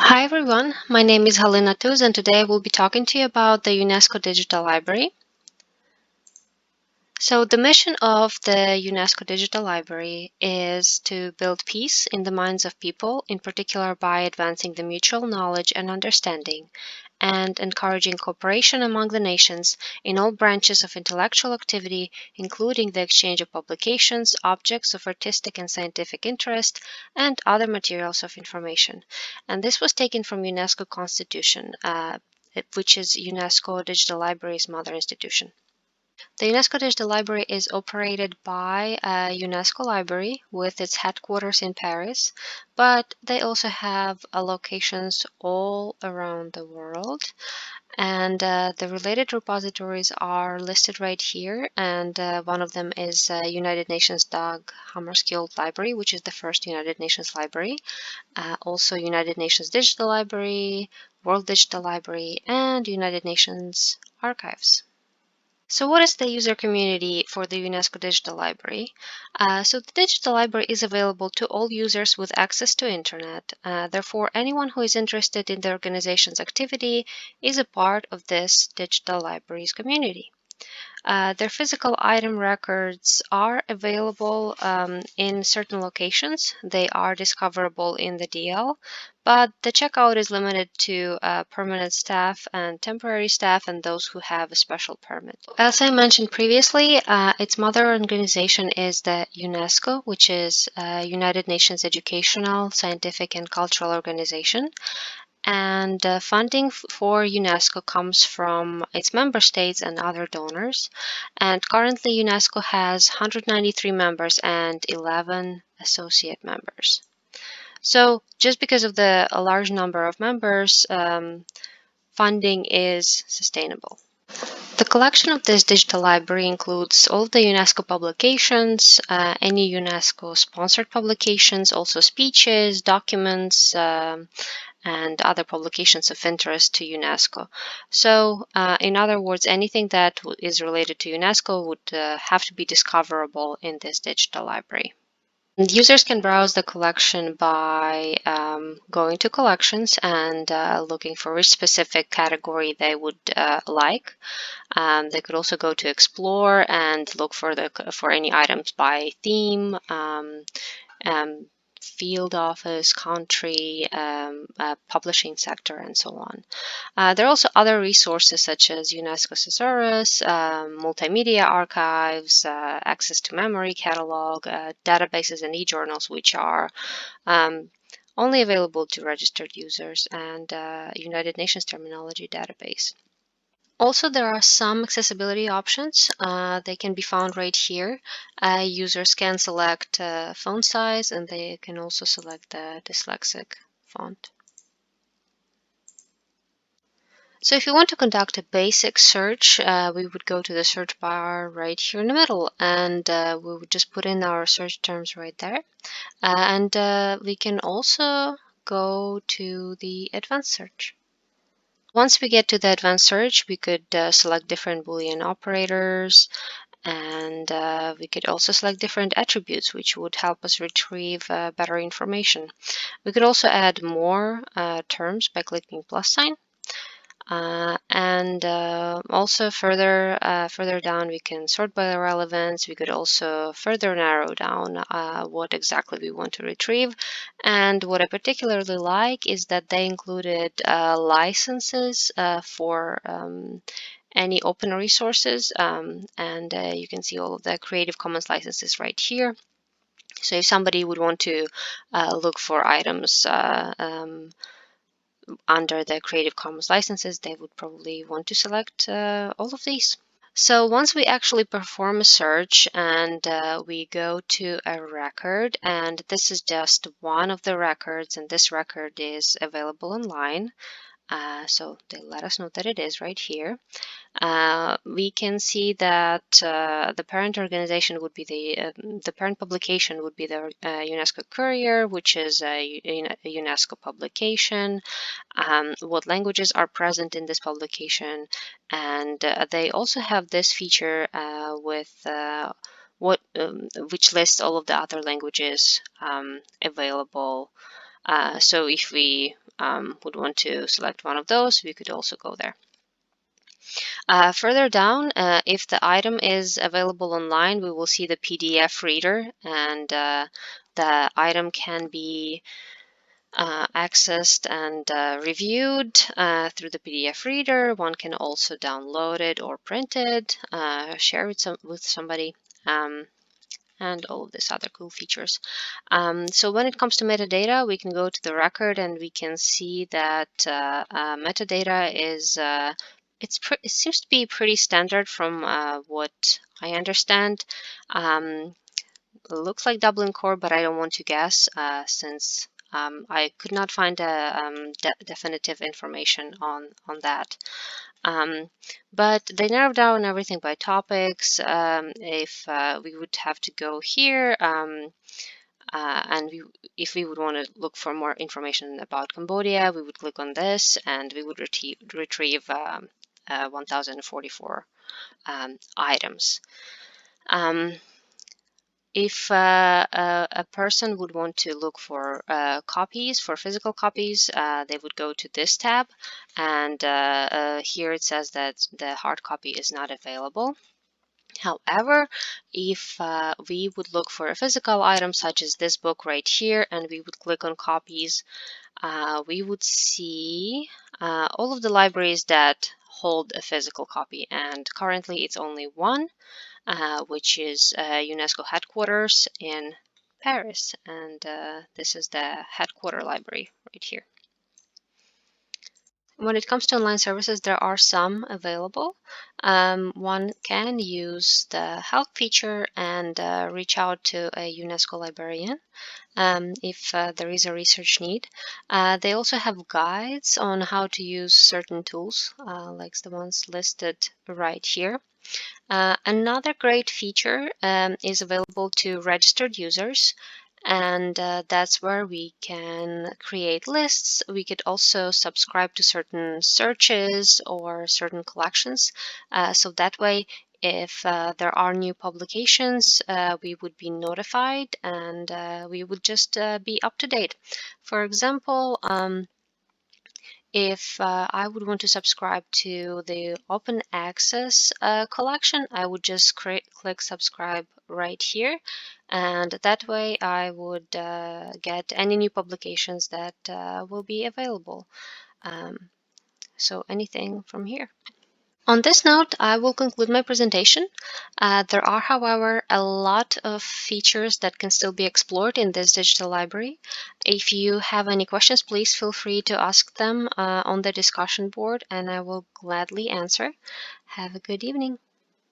Hi everyone, my name is Galyna Tuz and today we'll be talking to you about the UNESCO Digital Library. So the mission of the UNESCO Digital Library is to build peace in the minds of people, in particular by advancing the mutual knowledge and understanding and encouraging cooperation among the nations in all branches of intellectual activity, including the exchange of publications, objects of artistic and scientific interest, and other materials of information. And this was taken from UNESCO Constitution, which is UNESCO Digital Library's mother institution. The UNESCO Digital Library is operated by a UNESCO library with its headquarters in Paris, but they also have locations all around the world. And the related repositories are listed right here, and one of them is United Nations Dag Hammarskjöld Library, which is the first United Nations library, also United Nations Digital Library, World Digital Library, and United Nations Archives. So what is the user community for the UNESCO Digital Library? So the Digital Library is available to all users with access to Internet. Therefore, anyone who is interested in the organization's activity is a part of this Digital Library's community. Their physical item records are available in certain locations. They are discoverable in the DL, but the checkout is limited to permanent staff and temporary staff and those who have a special permit. As I mentioned previously, its mother organization is the UNESCO, which is United Nations Educational, Scientific, and Cultural Organization. And funding for UNESCO comes from its member states and other donors. And currently, UNESCO has 193 members and 11 associate members. So just because of the large number of members, funding is sustainable. The collection of this digital library includes all of the UNESCO publications, any UNESCO-sponsored publications, also speeches, documents, and other publications of interest to UNESCO. So, in other words, anything that is related to UNESCO would have to be discoverable in this digital library. Users can browse the collection by going to collections and looking for which specific category they would like. They could also go to explore and look for any items by theme, field office, country, publishing sector, and so on. There are also other resources such as UNESCO Thesaurus, multimedia archives, access to memory catalog, databases and e-journals, which are only available to registered users, and United Nations Terminology Database. Also, there are some accessibility options. They can be found right here. Users can select font size, and they can also select the dyslexic font. So if you want to conduct a basic search, we would go to the search bar right here in the middle, and we would just put in our search terms right there. And we can also go to the advanced search. Once we get to the advanced search, we could select different Boolean operators, and we could also select different attributes, which would help us retrieve better information. We could also add more terms by clicking plus sign. And also further down, we can sort by the relevance. We could also further narrow down what exactly we want to retrieve. And what I particularly like is that they included licenses for any open resources, and you can see all of the Creative Commons licenses right here. So if somebody would want to look for items under the Creative Commons licenses, they would probably want to select all of these. So once we actually perform a search and we go to a record, and this is just one of the records, and this record is available online. So they let us know that it is right here. We can see that the parent organization would be the parent publication would be the UNESCO Courier, which is a UNESCO publication. What languages are present in this publication, and they also have this feature with which lists all of the other languages available. So if we would want to select one of those, we could also go there. Further down, if the item is available online, we will see the PDF reader, and the item can be accessed and reviewed through the PDF reader. One can also download it or print it, share it with somebody, and all of these other cool features. So when it comes to metadata, we can go to the record and we can see that metadata is it seems to be pretty standard from what I understand. Looks like Dublin Core, but I don't want to guess since I could not find a definitive information on that. But they narrow down everything by topics. If we would have to go here, and if we would want to look for more information about Cambodia, we would click on this, and we would retrieve 1,044 items. If a person would want to look for copies, for physical copies, they would go to this tab, and here it says that the hard copy is not available. However, if we would look for a physical item such as this book right here, and we would click on copies, we would see all of the libraries that hold a physical copy, and currently it's only one, which is UNESCO headquarters in Paris, and this is the headquarter library right here. When it comes to online services, there are some available. One can use the help feature and reach out to a UNESCO librarian if there is a research need. They also have guides on how to use certain tools, like the ones listed right here. Another great feature is available to registered users, and that's where we can create lists. We could also subscribe to certain searches or certain collections, so that way if there are new publications, we would be notified, and we would just be up to date. For example, if I would want to subscribe to the open access collection, I would just click subscribe right here, and that way I would get any new publications that will be available. So anything from here. On this note, I will conclude my presentation. There are, however, a lot of features that can still be explored in this digital library. If you have any questions, please feel free to ask them on the discussion board, and I will gladly answer. Have a good evening.